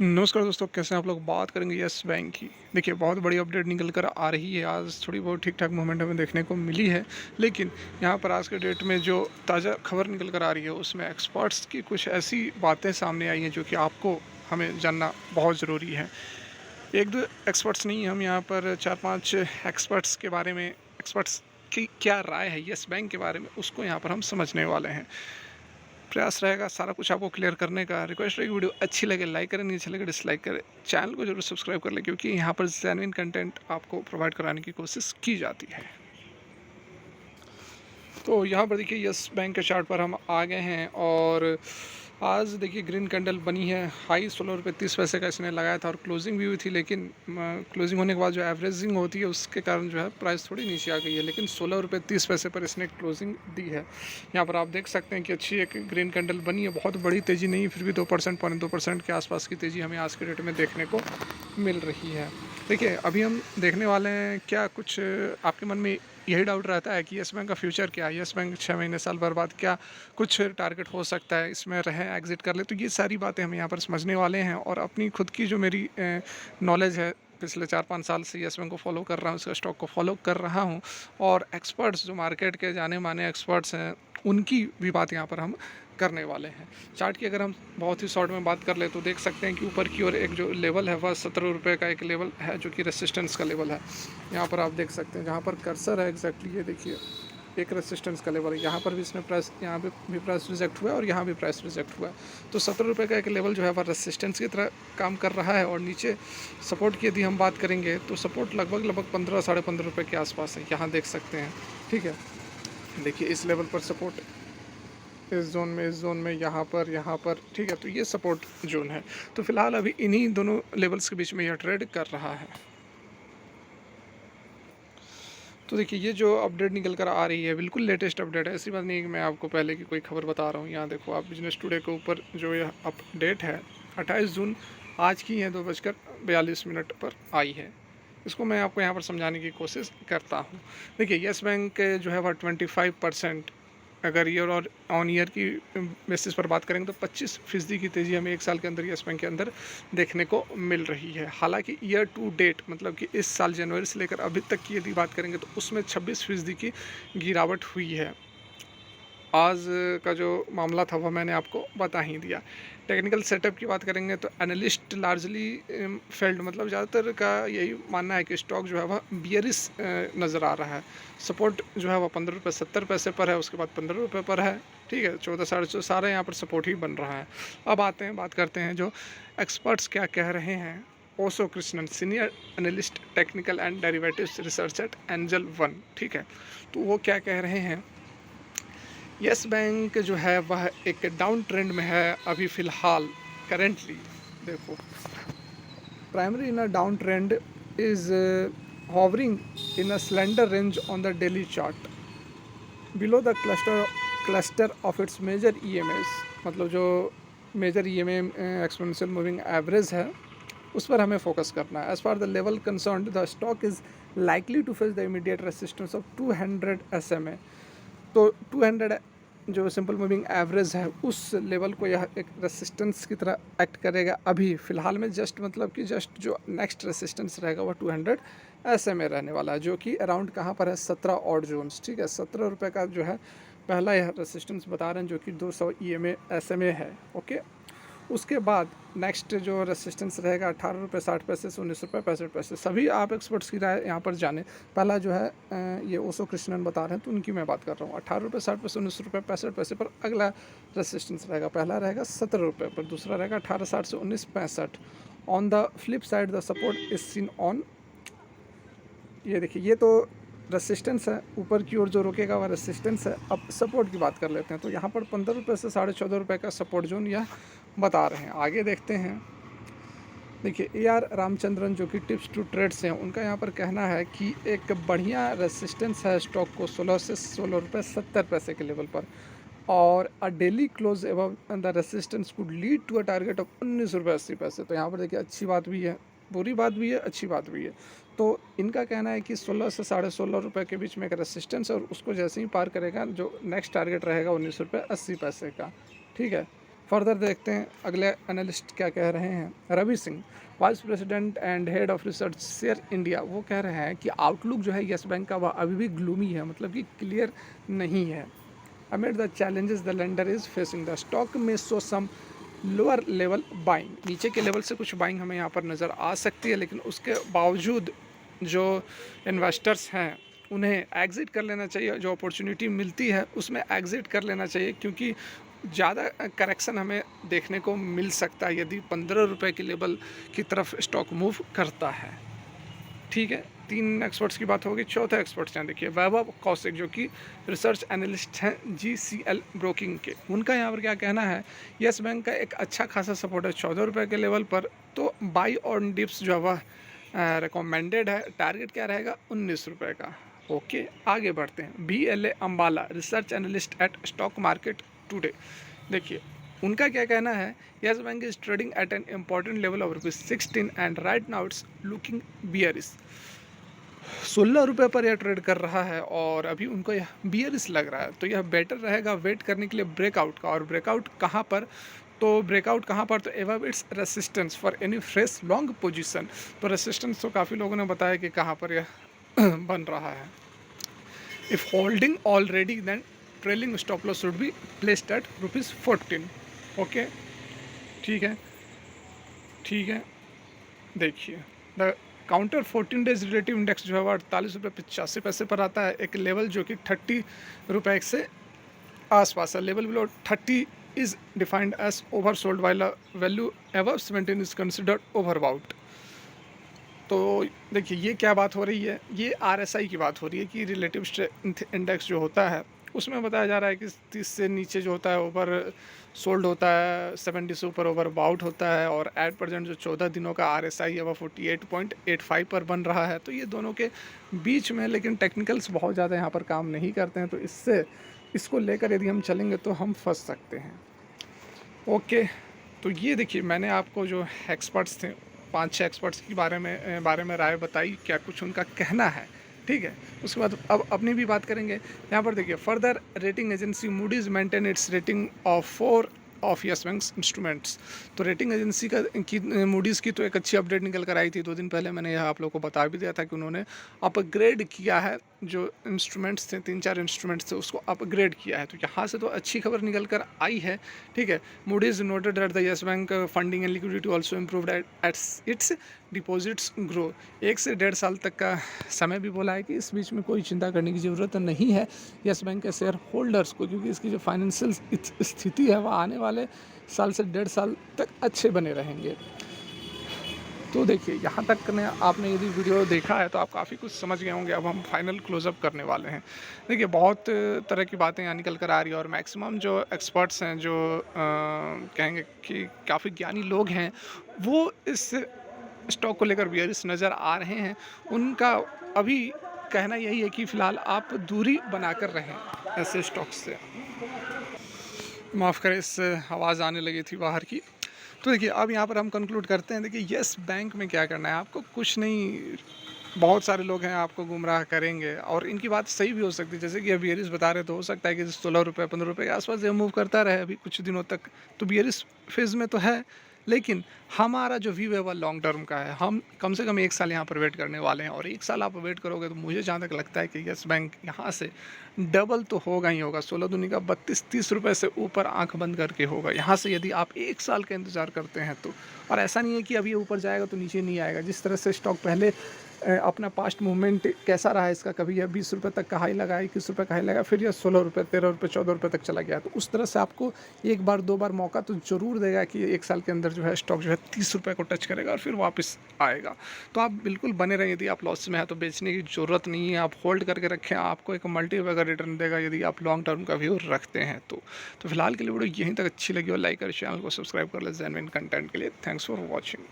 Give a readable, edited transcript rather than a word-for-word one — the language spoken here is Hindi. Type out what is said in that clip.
नमस्कार दोस्तों, कैसे हैं आप लोग। बात करेंगे यस बैंक की। देखिए, बहुत बड़ी अपडेट निकल कर आ रही है। आज थोड़ी बहुत ठीक ठाक मूवमेंट हमें देखने को मिली है, लेकिन यहाँ पर आज के डेट में जो ताज़ा खबर निकल कर आ रही है उसमें एक्सपर्ट्स की कुछ ऐसी बातें सामने आई हैं जो कि आपको हमें जानना बहुत ज़रूरी है। एक दो एक्सपर्ट्स नहीं, हम यहाँ पर चार पांच एक्सपर्ट्स के बारे में, एक्सपर्ट्स की क्या राय है यस बैंक के बारे में, उसको यहाँ पर हम समझने वाले हैं। प्रयास रहेगा सारा कुछ आपको क्लियर करने का। रिक्वेस्ट रहेगी, वीडियो अच्छी लगे लाइक करें, नहीं अच्छी लगे डिसलाइक करें। चैनल को जरूर सब्सक्राइब कर लें, क्योंकि यहाँ पर जेन्युइन कंटेंट आपको प्रोवाइड कराने की कोशिश की जाती है। तो यहाँ पर देखिए यस बैंक के चार्ट पर हम आ गए हैं, और आज देखिए ग्रीन कैंडल बनी है। हाई 16 रुपये 30 पैसे का इसने लगाया था और क्लोजिंग भी हुई थी, लेकिन क्लोजिंग होने के बाद जो एवरेजिंग होती है उसके कारण जो है प्राइस थोड़ी नीचे आ गई है, लेकिन 16 रुपये 30 पैसे पर इसने क्लोजिंग दी है। यहाँ पर आप देख सकते हैं कि अच्छी एक ग्रीन कैंडल बनी है। बहुत बड़ी तेज़ी नहीं, फिर भी 2% 2% के आसपास की तेज़ी हमें आज के डेट में देखने को मिल रही है। देखिए, अभी हम देखने वाले हैं क्या कुछ आपके मन में यही डाउट रहता है कि यस बैंक का फ्यूचर क्या है, यस बैंक 6 महीने साल भर बाद क्या कुछ टारगेट हो सकता है, इसमें रहें एग्जिट कर ले। तो ये सारी बातें हम यहाँ पर समझने वाले हैं, और अपनी खुद की जो मेरी नॉलेज है, पिछले 4-5 साल से यस बैंक को फॉलो कर रहा हूँ, इसका स्टॉक को फॉलो कर रहा हूँ, और एक्सपर्ट्स जो मार्केट के जाने माने एक्सपर्ट्स हैं उनकी भी बात यहाँ पर हम करने वाले हैं। चार्ट की अगर हम बहुत ही शॉर्ट में बात कर ले तो देख सकते हैं कि ऊपर की ओर एक जो लेवल है वह 17 रुपये का एक लेवल है, जो कि रेसिस्टेंस का लेवल है। यहाँ पर आप देख सकते हैं, जहाँ पर कर्सर है एग्जैक्टली ये देखिए, एक रेसिस्टेंस का लेवल है। यहाँ पर भी इसने प्राइस, यहाँ पे भी प्राइस रिजेक्ट हुआ है और यहाँ भी प्राइस रिजेक्ट हुआ है। तो 17 रुपये का एक लेवल जो है वह रेसिस्टेंस की तरह काम कर रहा है, और नीचे सपोर्ट की यदि हम बात करेंगे तो सपोर्ट लगभग 15 साढ़े 15 रुपये के आसपास है, यहाँ देख सकते हैं। ठीक है, देखिए इस लेवल पर सपोर्ट, इस जोन में, यहाँ पर, ठीक है। तो ये सपोर्ट जोन है। तो फिलहाल अभी इन्हीं दोनों लेवल्स के बीच में यह ट्रेड कर रहा है। तो देखिए, ये जो अपडेट निकल कर आ रही है बिल्कुल लेटेस्ट अपडेट है। ऐसी बात नहीं है कि मैं आपको पहले की कोई खबर बता रहा हूँ। यहाँ देखो आप, बिजनेस टुडे के ऊपर जो यह अपडेट है 28 जून आज की है, 2:42 पर आई है। इसको मैं आपको यहाँ पर समझाने की कोशिश करता हूँ। देखिए, यस बैंक जो है वह 25%, अगर ईयर और ऑन ईयर की बेसिस पर बात करेंगे तो 25% की तेज़ी हमें एक साल के अंदर यस बैंक के अंदर देखने को मिल रही है। हालांकि ईयर टू डेट, मतलब कि इस साल जनवरी से लेकर अभी तक की यदि बात करेंगे तो उसमें 26% की गिरावट हुई है। आज का जो मामला था वह मैंने आपको बता ही दिया। टेक्निकल सेटअप की बात करेंगे तो एनालिस्ट लार्जली फेल्ड, मतलब ज़्यादातर का यही मानना है कि स्टॉक जो है वह बियरिश नज़र आ रहा है। सपोर्ट जो है वह 15 रुपये 70 पैसे पर है, उसके बाद 15 रुपये पर है। ठीक है, 14 साढ़े 14 सारा यहाँ पर सपोर्ट ही बन रहा है। अब आते हैं, बात करते हैं जो एक्सपर्ट्स क्या कह रहे हैं। Osho Krishnan, senior analyst technical and derivatives research eight angel one, ठीक है। तो वो क्या कह रहे हैं, यस बैंक जो है वह एक डाउन ट्रेंड में है अभी फ़िलहाल करेंटली। देखो, primary in a down trend is hovering in a slender range on the daily chart below the cluster of its major EMAs, मतलब जो major EMA exponential moving average है उस पर हमें फोकस करना है। As far the level concerned the stock is likely to face the immediate resistance of 200 SMA। तो 200 जो सिंपल मूविंग एवरेज है उस लेवल को यह एक रेसिस्टेंस की तरह एक्ट करेगा अभी फ़िलहाल में। जस्ट मतलब कि जस्ट जो नेक्स्ट रेसिस्टेंस रहेगा वह 200 SMA रहने वाला है, जो कि अराउंड कहाँ पर है, 17 ऑड जोन्स। ठीक है, 17 रुपये का जो है पहला यह रेसिस्टेंस बता रहे हैं, जो कि 200 EMA SMA है। ओके, उसके बाद नेक्स्ट जो रेसिस्टेंस रहेगा 18 रुपये 60 पैसे से 19 रुपये 65 पैसे। सभी आप एक्सपर्ट्स की राय यहाँ पर जाने। पहला जो है ये ओशो कृष्णन बता रहे हैं, तो उनकी मैं बात कर रहा हूँ। 18 रुपये 60 पैसे 19 रुपये 65 पैसे पर अगला रेसिस्टेंस रहेगा। पहला रहेगा 17 रुपये पर, दूसरा रहेगा 1860 से 1965। On the flip side the support is seen on, ये देखिए, ये तो रेसिस्टेंस है, ऊपर की ओर जो रुकेगा वह रेसिस्टेंस है। अब सपोर्ट की बात कर लेते हैं, तो यहाँ पर 15 रुपये से 14.5 रुपये का सपोर्ट जोन यह बता रहे हैं। आगे देखते हैं। देखिए, AR रामचंद्रन जो कि टिप्स टू ट्रेड्स हैं, उनका यहाँ पर कहना है कि एक बढ़िया रेसिस्टेंस है स्टॉक को 16 से 16 रुपये 70 पैसे के लेवल पर, और a daily close above the resistance could lead to a target of 19 रुपये 80 पैसे। तो यहाँ पर देखिए, अच्छी बात भी है, बुरी बात भी है, अच्छी बात भी है। तो इनका कहना है कि 16 से 16.5 रुपये के बीच में एक रेसिस्टेंस है, और उसको जैसे ही पार करेगा जो नेक्स्ट टारगेट रहेगा 19 रुपये 80 पैसे का। ठीक है, फर्दर देखते हैं अगले एनालिस्ट क्या कह रहे हैं। Ravi Singh, vice president and head of research Share India, वो कह रहे हैं कि आउटलुक जो है येस बैंक का वह अभी भी ग्लूमी है, मतलब कि क्लियर नहीं है। Amid the challenges the lender is facing, the stock में सो सम लोअर लेवल बाइंग, नीचे के लेवल से कुछ बाइंग हमें यहाँ पर नज़र आ सकती है, लेकिन उसके बावजूद जो इन्वेस्टर्स हैं उन्हें एग्ज़िट कर लेना चाहिए। जो अपॉर्चुनिटी मिलती है उसमें एग्ज़िट कर लेना चाहिए, क्योंकि ज़्यादा करेक्शन हमें देखने को मिल सकता है यदि 15 रुपये के लेवल की तरफ स्टॉक मूव करता है। ठीक है, 3 एक्सपर्ट्स की बात होगी। चौथे एक्सपर्ट्स हैं, देखिए वैभव कौशिक, जो कि रिसर्च एनालिस्ट हैं GCL ब्रोकिंग के। उनका यहाँ पर क्या कहना है, येस बैंक का एक अच्छा खासा सपोर्ट है 14 रुपये के लेवल पर, तो बाई ऑन डिप्स जो है वह रिकमेंडेड है। टारगेट क्या रहेगा, 19 रुपये का। ओके, आगे बढ़ते हैं। BLA Ambala, research analyst eight stock market today, देखिए उनका क्या कहना है, yes bank is trading at an important level of ₹16 and right now it's looking bearish. 16 रुपये पर यह ट्रेड कर रहा है और अभी उनको यह बियरिश लग रहा है, तो यह बेटर रहेगा वेट करने के लिए ब्रेकआउट का। और ब्रेकआउट कहाँ पर, तो ब्रेकआउट कहाँ पर, तो एवब it's resistance for any fresh long position. तो रेसिस्टेंस तो काफ़ी लोगों ने बताया कि कहाँ पर यह बन रहा है। If holding already then trailing stop loss should be placed at ₹14। Okay, ठीक है, ठीक है। देखिए the counter 14 days relative index जो है वह 48.85 पर आता है। एक लेवल जो कि 30 रुपये से आसपास है। Level below 30 is defined as oversold, while value above 17 is considered overbought. तो देखिए ये क्या बात हो रही है, ये RSI की बात हो रही है कि रिलेटिव स्ट्रेंथ इंडेक्स जो होता है उसमें बताया जा रहा है कि 30 से नीचे जो होता है ओवर सोल्ड होता है, 70 से ऊपर ओवर बाउट होता है, और एट प्रेजेंट जो 14 दिनों का RSI है वह 48.85 पर बन रहा है। तो ये दोनों के बीच में, लेकिन टेक्निकल्स बहुत ज़्यादा यहाँ पर काम नहीं करते हैं, तो इसको लेकर यदि हम चलेंगे तो हम फंस सकते हैं। ओके, तो ये देखिए मैंने आपको जो एक्सपर्ट्स थे 5-6 एक्सपर्ट्स की बारे में राय बताई, क्या कुछ उनका कहना है। ठीक है, उसके बाद अब अपनी भी बात करेंगे। यहाँ पर देखिए further rating agency Moody's maintain its rating of 4 of yes bank instruments. तो रेटिंग एजेंसी की मूडीज़ की तो एक अच्छी अपडेट निकल कर आई थी 2 दिन पहले। मैंने यह आप लोगों को बता भी दिया था कि उन्होंने अपग्रेड किया है, जो इंस्ट्रूमेंट्स थे 3-4 इंस्ट्रूमेंट्स थे उसको अपग्रेड किया है। तो यहाँ से तो अच्छी खबर निकल कर आई है। ठीक है, Moody's noted that the yes bank funding and liquidity also improved at its deposits grow. 1 से 1.5 साल तक का समय भी बोला है कि इस बीच में कोई चिंता करने की ज़रूरत नहीं है येस बैंक के शेयर होल्डर्स को, क्योंकि इसकी जो फाइनेंशियल स्थिति है वह आने वाले साल से 1.5 साल तक अच्छे बने रहेंगे। तो देखिए यहाँ तक ने आपने यदि वीडियो देखा है तो आप काफ़ी कुछ समझ गए होंगे। अब हम फाइनल क्लोजअप करने वाले हैं। देखिए बहुत तरह की बातें यहाँ निकल कर आ रही है, और मैक्सिमम जो एक्सपर्ट्स हैं, जो कहेंगे कि काफ़ी ज्ञानी लोग हैं, वो इस स्टॉक को लेकर बियरिश नज़र आ रहे हैं। उनका अभी कहना यही है कि फ़िलहाल आप दूरी बनाकर रहें ऐसे स्टॉक से। माफ़ करें, इस आवाज़ आने लगी थी बाहर की। तो देखिए अब यहाँ पर हम कंक्लूड करते हैं। देखिए येस बैंक में क्या करना है आपको, कुछ नहीं, बहुत सारे लोग हैं आपको गुमराह करेंगे, और इनकी बात सही भी हो सकती है। जैसे कि अब बियरिश बता रहे, तो हो सकता है कि 16 रुपये 15 रुपये के आसपास ये मूव करता रहे अभी कुछ दिनों तक। तो बियरिश फेज़ में तो है, लेकिन हमारा जो व्यू है वह लॉन्ग टर्म का है। हम कम से कम 1 साल यहाँ पर वेट करने वाले हैं, और 1 साल आप वेट करोगे तो मुझे जहाँ तक लगता है कि येस बैंक यहाँ से डबल तो होगा ही होगा। 16 दूनी का 32-30 रुपये से ऊपर आंख बंद करके होगा यहाँ से, यदि आप 1 साल का इंतज़ार करते हैं तो। और ऐसा नहीं है कि अभी ऊपर जाएगा तो नीचे नहीं आएगा। जिस तरह से स्टॉक पहले अपना पास्ट मूवमेंट कैसा रहा इसका, कभी यह 20 रुपये तक का हाई लगा, 21 रुपये का हाई लगा, फिर यह 16 रुपये 13 रुपये 14 रुपये तक चला गया। तो उस तरह से आपको 1 बार 2 बार मौका तो ज़रूर देगा कि 1 साल के अंदर जो है स्टॉक जो है 30 रुपये को टच करेगा और फिर वापस आएगा। तो आप बिल्कुल बने रहें। यदि आप लॉस में है तो बेचने की ज़रूरत नहीं है, आप होल्ड करके रखें, आपको एक मल्टीपल का रिटर्न देगा यदि आप लॉन्ग टर्म का व्यू रखते हैं तो। फिलहाल के लिए वीडियो यहीं तक अच्छी लगी हो लाइक और चैनल को सब्सक्राइब कर ले जेन्युइन कंटेंट के लिए। Thanks for watching.